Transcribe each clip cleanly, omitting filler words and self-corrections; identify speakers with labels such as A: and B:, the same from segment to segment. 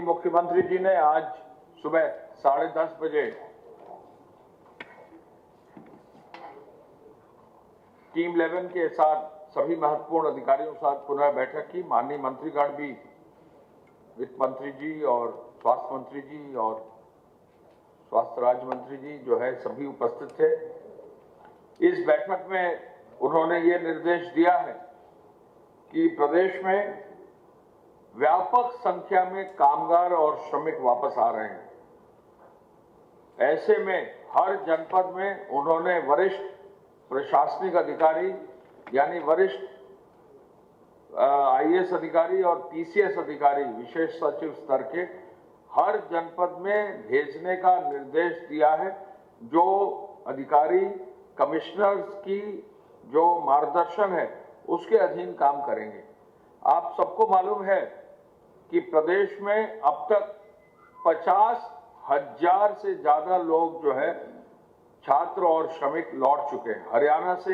A: मुख्यमंत्री जी ने आज सुबह 10:30 बजे टीम 11 के साथ सभी महत्वपूर्ण अधिकारियों के साथ पुनः बैठक की। माननीय मंत्रीगण भी, वित्त मंत्री जी और स्वास्थ्य मंत्री जी और स्वास्थ्य राज्य मंत्री जी जो है सभी उपस्थित थे। इस बैठक में उन्होंने ये निर्देश दिया है कि प्रदेश में व्यापक संख्या में कामगार और श्रमिक वापस आ रहे हैं। ऐसे में हर जनपद में उन्होंने वरिष्ठ प्रशासनिक अधिकारी यानी वरिष्ठ आईएएस अधिकारी और पीसीएस अधिकारी, विशेष सचिव स्तर के हर जनपद में भेजने का निर्देश दिया है, जो अधिकारी कमिश्नर्स की जो मार्गदर्शन है उसके अधीन काम करेंगे। आप सबको मालूम है कि प्रदेश में अब तक 50,000 से ज्यादा लोग जो है छात्र और श्रमिक लौट चुके हैं। हरियाणा से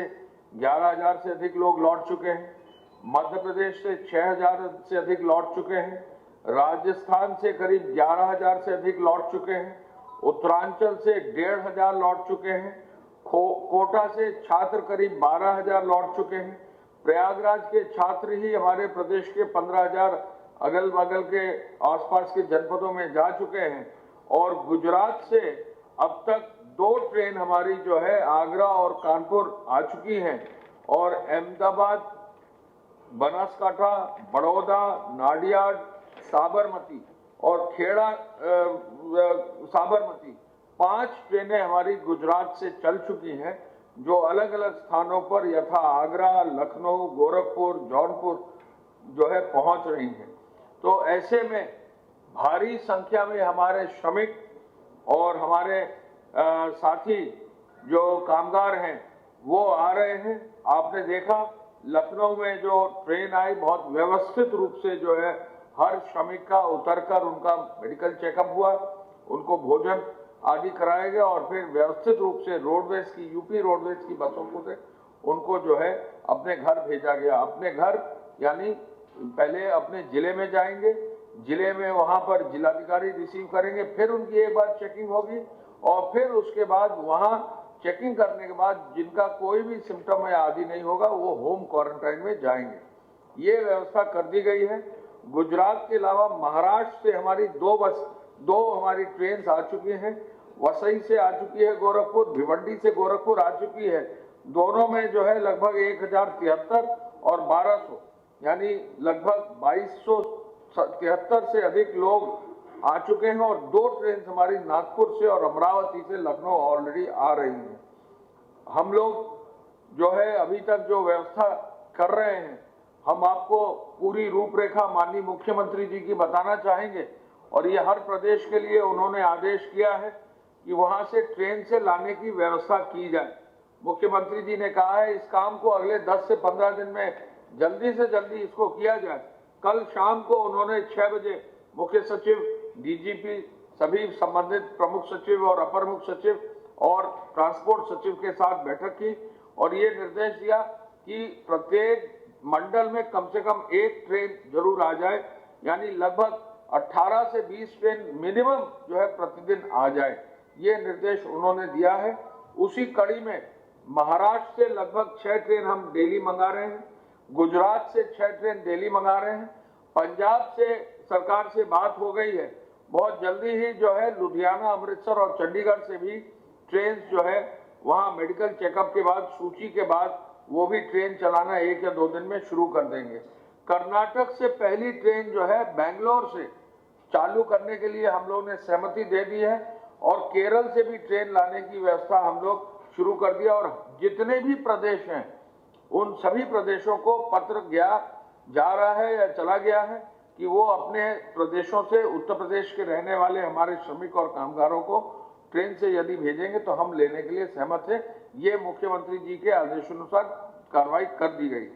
A: 11,000 से अधिक लोग लौट चुके हैं, मध्य प्रदेश से 6,000 से अधिक लौट चुके हैं, राजस्थान से करीब 11,000 से अधिक लौट चुके हैं, उत्तरांचल से 1,500 लौट चुके हैं, कोटा से छात्र करीब 12,000 लौट चुके हैं, प्रयागराज के छात्र ही हमारे प्रदेश के 15,000 अगल बगल के आसपास के जनपदों में जा चुके हैं। और गुजरात से अब तक 2 ट्रेन हमारी जो है आगरा और कानपुर आ चुकी हैं और अहमदाबाद, बनासकांठा, बड़ौदा, नाडियाड, साबरमती और खेड़ा साबरमती 5 ट्रेनें हमारी गुजरात से चल चुकी हैं, जो अलग अलग स्थानों पर यथा आगरा, लखनऊ, गोरखपुर, जौनपुर जो है पहुंच रही हैं। तो ऐसे में भारी संख्या में हमारे श्रमिक और हमारे साथी जो कामगार हैं वो आ रहे हैं। आपने देखा लखनऊ में जो ट्रेन आई, बहुत व्यवस्थित रूप से जो है हर श्रमिक का उतरकर उनका मेडिकल चेकअप हुआ, उनको भोजन आदि कराया गया और फिर व्यवस्थित रूप से रोडवेज की, यूपी रोडवेज की बसों को से उनको जो है अपने घर भेजा गया। अपने घर यानी पहले अपने जिले में जाएंगे, जिले में वहां पर जिलाधिकारी रिसीव करेंगे, फिर उनकी एक बार चेकिंग होगी और फिर उसके बाद वहां चेकिंग करने के बाद जिनका कोई भी सिम्टम या आदि नहीं होगा वो होम क्वारंटाइन में जाएंगे। ये व्यवस्था कर दी गई है। गुजरात के अलावा महाराष्ट्र से हमारी 2 हमारी ट्रेन आ चुकी हैं, वसई से आ चुकी है गोरखपुर, भिवंडी से गोरखपुर आ चुकी है। दोनों में जो है लगभग 1073 और 1200 यानी लगभग 2273 से अधिक लोग आ चुके हैं और 2 ट्रेन हमारी नागपुर से और अमरावती से लखनऊ ऑलरेडी आ रही हैं। हम लोग जो है अभी तक जो व्यवस्था कर रहे हैं, हम आपको पूरी रूपरेखा माननीय मुख्यमंत्री जी की बताना चाहेंगे और ये हर प्रदेश के लिए उन्होंने आदेश किया है कि वहां से ट्रेन से लाने की व्यवस्था की जाए। मुख्यमंत्री जी ने कहा है इस काम को अगले 10 से 15 दिन में जल्दी से जल्दी इसको किया जाए। कल शाम को उन्होंने 6 बजे मुख्य सचिव, डीजीपी, सभी संबंधित प्रमुख सचिव और अपर मुख्य सचिव और ट्रांसपोर्ट सचिव के साथ बैठक की और ये निर्देश दिया कि प्रत्येक मंडल में कम से कम 1 ट्रेन जरूर आ जाए, यानी लगभग 18 से 20 ट्रेन मिनिमम जो है प्रतिदिन आ जाए। ये निर्देश उन्होंने दिया है। उसी कड़ी में महाराष्ट्र से लगभग 6 ट्रेन हम डेली मंगा रहे हैं, गुजरात से 6 ट्रेन डेली मंगा रहे हैं, पंजाब से सरकार से बात हो गई है, बहुत जल्दी ही जो है लुधियाना, अमृतसर और चंडीगढ़ से भी ट्रेन जो है वहां मेडिकल चेकअप के बाद, सूची के बाद वो भी ट्रेन चलाना 1 या 2 दिन में शुरू कर देंगे। कर्नाटक से पहली ट्रेन जो है बेंगलोर से चालू करने के लिए हम लोग ने सहमति दे दी है और केरल से भी ट्रेन लाने की व्यवस्था हम लोग शुरू कर दिया और जितने भी प्रदेश हैं उन सभी प्रदेशों को पत्र जा रहा है या चला गया है कि वो अपने प्रदेशों से उत्तर प्रदेश के रहने वाले हमारे श्रमिक और कामगारों को ट्रेन से यदि भेजेंगे तो हम लेने के लिए सहमत हैं। ये मुख्यमंत्री जी के आदेशानुसार कार्रवाई कर दी गई।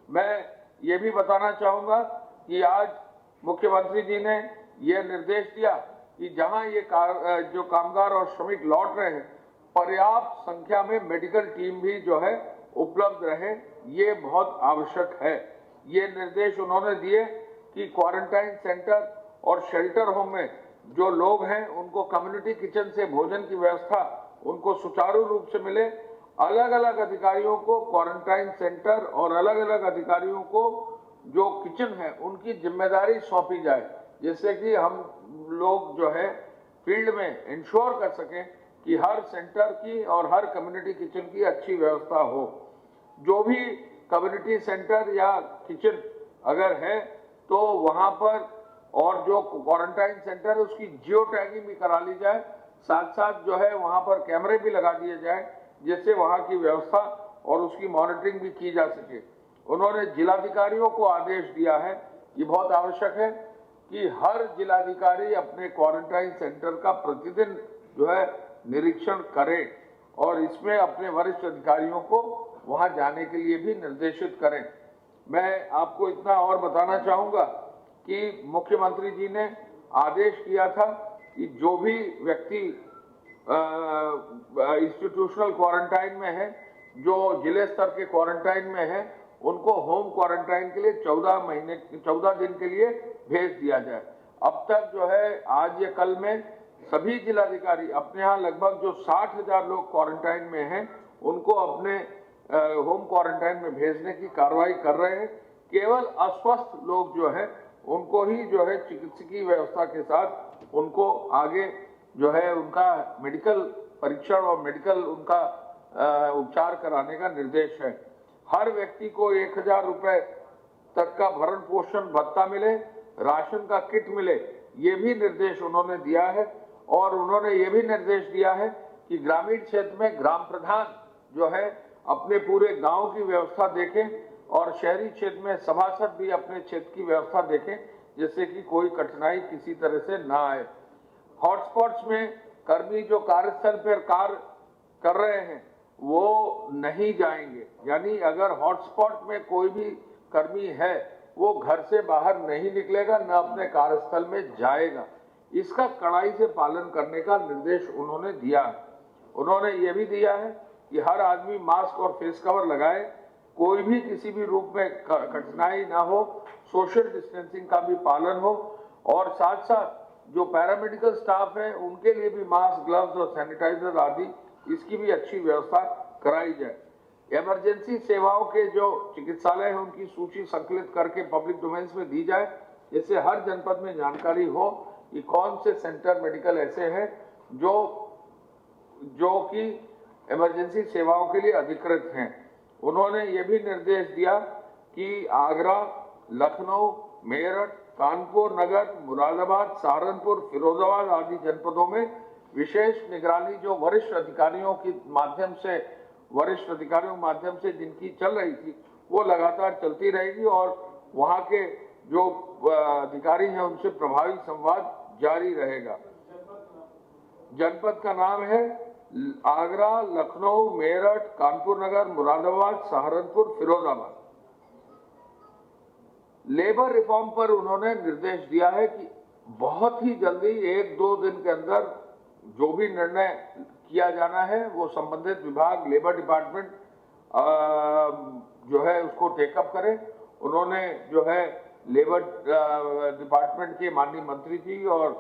A: मैं ये भी बताना चाहूंगा कि आज मुख्यमंत्री जी ने यह निर्देश दिया कि जहां ये जो कामगार और श्रमिक लौट रहे हैं पर्याप्त संख्या में मेडिकल टीम भी जो है उपलब्ध रहे, ये बहुत आवश्यक है। ये निर्देश उन्होंने दिए कि क्वारंटाइन सेंटर और शेल्टर होम में जो लोग हैं उनको कम्युनिटी किचन से भोजन की व्यवस्था उनको सुचारू रूप से मिले। अलग अलग अधिकारियों को क्वारंटाइन सेंटर और अलग अलग अधिकारियों को जो किचन है उनकी जिम्मेदारी सौंपी जाए, जिससे कि हम लोग जो है फील्ड में इंश्योर कर सकें कि हर सेंटर की और हर कम्युनिटी किचन की अच्छी व्यवस्था हो। जो भी कम्युनिटी सेंटर या किचन अगर है तो वहां पर और जो क्वारंटाइन सेंटर है उसकी जियो टैगिंग भी करा ली जाए, साथ साथ जो है वहां पर कैमरे भी लगा दिए जाए जिससे वहां की व्यवस्था और उसकी मॉनिटरिंग भी की जा सके। उन्होंने जिलाधिकारियों को आदेश दिया है, ये बहुत आवश्यक है कि हर जिलाधिकारी अपने क्वारंटाइन सेंटर का प्रतिदिन जो है निरीक्षण करें और इसमें अपने वरिष्ठ अधिकारियों को वहां जाने के लिए भी निर्देशित करें। मैं आपको इतना और बताना चाहूंगा कि मुख्यमंत्री जी ने आदेश किया था कि जो भी व्यक्ति इंस्टीट्यूशनल क्वारंटाइन में है, जो जिले स्तर के क्वारंटाइन में है, उनको होम क्वारंटाइन के लिए 14 दिन के लिए भेज दिया जाए। अब तक जो है आज या कल में सभी जिलाधिकारी अपने यहाँ लगभग जो 60,000 लोग क्वारंटाइन में हैं उनको अपने होम क्वारंटाइन में भेजने की कार्रवाई कर रहे हैं। केवल अस्वस्थ लोग जो है उनको ही जो है चिकित्सकीय व्यवस्था के साथ उनको आगे जो है उनका मेडिकल परीक्षण और मेडिकल उनका उपचार कराने का निर्देश है। हर व्यक्ति को 1,000 रुपए तक का भरण पोषण भत्ता मिले, राशन का किट मिले, ये भी निर्देश उन्होंने दिया है। और उन्होंने ये भी निर्देश दिया है कि ग्रामीण क्षेत्र में ग्राम प्रधान जो है अपने पूरे गांव की व्यवस्था देखें और शहरी क्षेत्र में सभासद भी अपने क्षेत्र की व्यवस्था देखें, जिससे कि कोई कठिनाई किसी तरह से ना आए। हॉटस्पॉट्स में कर्मी जो कार्यस्थल पर कार्य कर रहे हैं वो नहीं जाएंगे, यानी अगर हॉटस्पॉट में कोई भी कर्मी है वो घर से बाहर नहीं निकलेगा, न अपने कार्यस्थल में जाएगा। इसका कड़ाई से पालन करने का निर्देश उन्होंने दिया है। उन्होंने ये भी दिया है कि हर आदमी मास्क और फेस कवर लगाए, कोई भी किसी भी रूप में कठिनाई ना हो, सोशल डिस्टेंसिंग का भी पालन हो और साथ साथ जो पैरामेडिकल स्टाफ है उनके लिए भी मास्क, ग्लव्स और सैनिटाइजर आदि इसकी भी अच्छी व्यवस्था कराई जाए। इमरजेंसी सेवाओं के जो चिकित्सालय हैं उनकी सूची संकलित करके पब्लिक डोमेन्स में दी जाए, जिससे हर जनपद में जानकारी हो कि कौन से सेंटर मेडिकल ऐसे हैं जो कि इमरजेंसी सेवाओं के लिए अधिकृत हैं। उन्होंने ये भी निर्देश दिया कि आगरा, लखनऊ, मेरठ, कानपुर नगर, मुरादाबाद, सहारनपुर, फिरोजाबाद आदि जनपदों में विशेष निगरानी जो वरिष्ठ अधिकारियों के माध्यम से जिनकी चल रही थी वो लगातार चलती रहेगी और वहां के जो अधिकारी हैं उनसे प्रभावी संवाद जारी रहेगा। जनपद का नाम है आगरा, लखनऊ, मेरठ, कानपुर नगर, मुरादाबाद, सहारनपुर, फिरोजाबाद। लेबर रिफॉर्म पर उन्होंने निर्देश दिया है कि बहुत ही जल्दी 1-2 दिन के अंदर जो भी निर्णय किया जाना है वो संबंधित विभाग, लेबर डिपार्टमेंट जो है उसको टेकअप करे। उन्होंने जो है लेबर डिपार्टमेंट के माननीय मंत्री जी और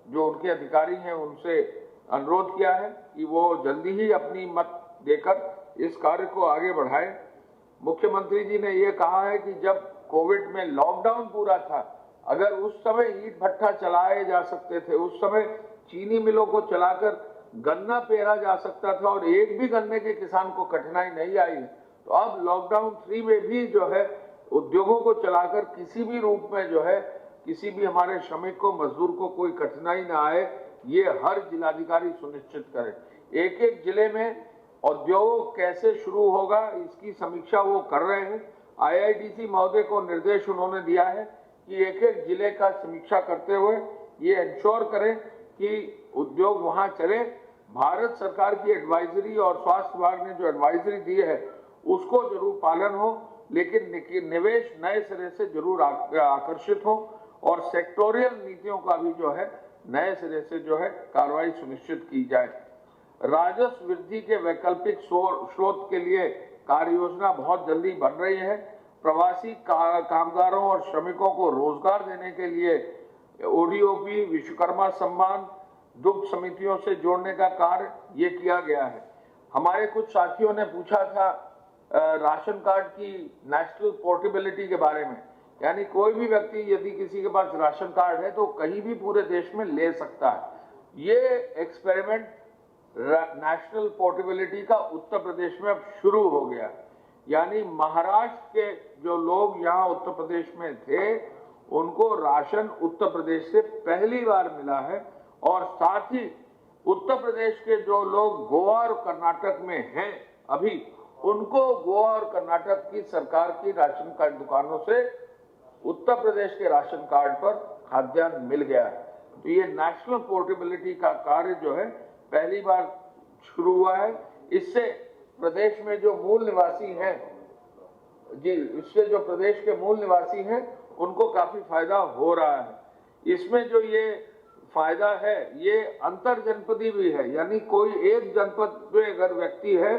A: जो उनके अधिकारी हैं उनसे अनुरोध किया है कि वो जल्दी ही अपनी मत देकर इस कार्य को आगे बढ़ाएं। मुख्यमंत्री जी ने ये कहा है कि जब कोविड में लॉकडाउन पूरा था, अगर उस समय ईंट भट्ठा चलाए जा सकते थे, उस समय चीनी मिलों को चलाकर गन्ना पेरा जा सकता था और एक भी गन्ने के किसान को कठिनाई नहीं आई, तो अब लॉकडाउन 3 में भी जो है उद्योगों को चलाकर किसी भी रूप में जो है किसी भी हमारे श्रमिक को, मजदूर को कोई कठिनाई ना आए, ये हर जिलाधिकारी सुनिश्चित करें। एक एक जिले में उद्योग कैसे शुरू होगा इसकी समीक्षा वो कर रहे हैं। IIDC महोदय को निर्देश उन्होंने दिया है कि एक एक जिले का समीक्षा करते हुए ये इंश्योर करें कि उद्योग वहां चले। भारत सरकार की एडवाइजरी और स्वास्थ्य विभाग ने जो एडवाइजरी दी है उसको जरूर पालन हो, लेकिन निवेश नए सिरे से जरूर आकर्षित हो और सेक्टोरियल नीतियों का भी जो है नए सिरे से जो है कार्रवाई सुनिश्चित की जाए। राजस्व वृद्धि के वैकल्पिक स्रोत के लिए कार्य योजना बहुत जल्दी बन रही है। प्रवासी कामगारों और श्रमिकों को रोजगार देने के लिए ओडीओपी, विश्वकर्मा सम्मान, दुग्ध समितियों से जोड़ने का कार्य ये किया गया है। हमारे कुछ साथियों ने पूछा था राशन कार्ड की नेशनल पोर्टेबिलिटी के बारे में, यानी कोई भी व्यक्ति यदि किसी के पास राशन कार्ड है तो कहीं भी पूरे देश में ले सकता है। ये एक्सपेरिमेंट नेशनल पोर्टेबिलिटी का उत्तर प्रदेश में अब शुरू हो गया, यानी महाराष्ट्र के जो लोग यहाँ उत्तर प्रदेश में थे उनको राशन उत्तर प्रदेश से पहली बार मिला है, और साथ ही उत्तर प्रदेश के जो लोग गोवा और कर्नाटक में हैं अभी, उनको गोवा और कर्नाटक की सरकार की राशन कार्ड दुकानों से उत्तर प्रदेश के राशन कार्ड पर खाद्यान्न मिल गया है। तो ये नेशनल पोर्टेबिलिटी का कार्य जो है पहली बार शुरू हुआ है। इससे प्रदेश में जो मूल निवासी हैं इससे जो प्रदेश के मूल निवासी हैं उनको काफी फायदा हो रहा है। इसमें जो ये फायदा है ये अंतर जनपदी भी है, यानी कोई एक जनपद में अगर व्यक्ति है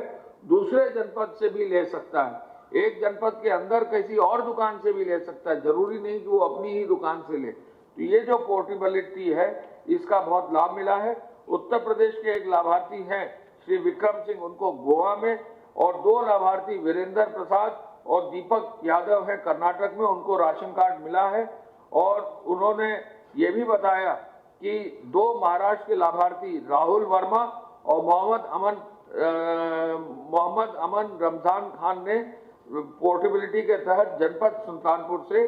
A: दूसरे जनपद से भी ले सकता है, एक जनपद के अंदर किसी और दुकान से भी ले सकता है, जरूरी नहीं कि वो अपनी ही दुकान से ले। तो ये जो पोर्टेबिलिटी है इसका बहुत लाभ मिला है। उत्तर प्रदेश के एक लाभार्थी हैं श्री विक्रम सिंह, उनको गोवा में, और 2 लाभार्थी वीरेंद्र प्रसाद और दीपक यादव है कर्नाटक में, उनको राशन कार्ड मिला है। और उन्होंने ये भी बताया कि 2 महाराष्ट्र के लाभार्थी राहुल वर्मा और मोहम्मद अमन रमजान खान ने पोर्टेबिलिटी के तहत जनपद सुल्तानपुर से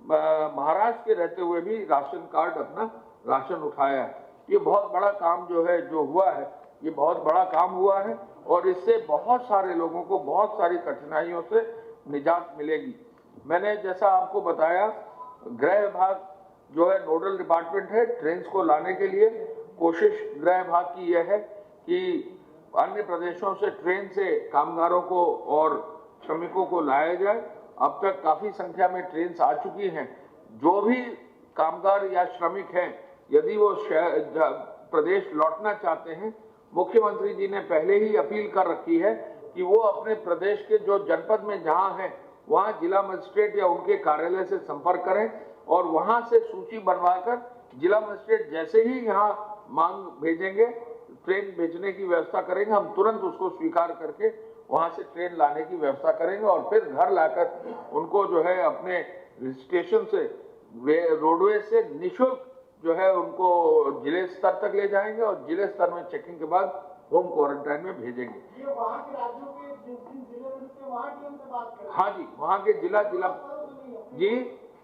A: महाराष्ट्र के रहते हुए भी राशन कार्ड अपना राशन उठाया है। ये बहुत बड़ा काम जो है जो हुआ है, ये बहुत बड़ा काम हुआ है, और इससे बहुत सारे लोगों को बहुत सारी कठिनाइयों से निजात मिलेगी। मैंने जैसा आपको बताया, गृह विभाग जो है नोडल डिपार्टमेंट है ट्रेन को लाने के लिए। कोशिश गृह विभाग की यह है कि अन्य प्रदेशों से ट्रेन से कामगारों को और श्रमिकों को लाया जाए। अब तक काफी संख्या में ट्रेन आ चुकी हैं। जो भी कामगार या श्रमिक हैं यदि वो प्रदेश लौटना चाहते हैं, मुख्यमंत्री जी ने पहले ही अपील कर रखी है कि वो अपने प्रदेश के जो जनपद में जहां हैं वहां जिला मजिस्ट्रेट या उनके कार्यालय से संपर्क करें, और वहां से सूची बनवाकर जिला मजिस्ट्रेट जैसे ही यहाँ मांग भेजेंगे, ट्रेन भेजने की व्यवस्था करेंगे, हम तुरंत उसको स्वीकार करके वहां से ट्रेन लाने की व्यवस्था करेंगे, और फिर घर लाकर उनको जो है अपने स्टेशन से रोडवेज से निःशुल्क जो है उनको जिले स्तर तक ले जाएंगे, और जिले स्तर में चेकिंग के बाद होम क्वारंटाइन में भेजेंगे।
B: ये वहाँ के राज्यों के जिन जिले में से वहाँ की उनसे बात करें।
A: हाँ जी, वहाँ के जिला जी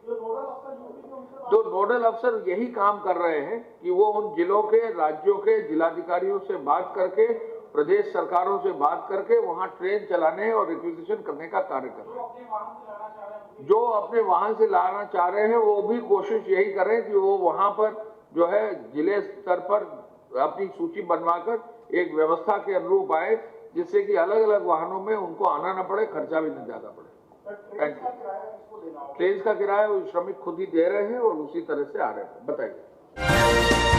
A: जो नोडल अफसर यही काम कर रहे हैं कि वो उन जिलों के राज्यों के जिलाधिकारियों से बात करके, प्रदेश सरकारों से बात करके वहाँ ट्रेन चलाने और रिक्विजिशन करने का कार्य कर रहे हैं। जो अपने वाहन से लाना चाह रहे हैं वो भी कोशिश यही करें कि वो वहाँ पर जो है जिले स्तर पर अपनी सूची बनवाकर एक व्यवस्था के अनुरूप आए, जिससे कि अलग अलग वाहनों में उनको आना न पड़े, खर्चा भी न ज्यादा पड़े। ट्रेन का किराया श्रमिक खुद ही दे रहे हैं और उसी तरह से आ रहे हैं। बताइए।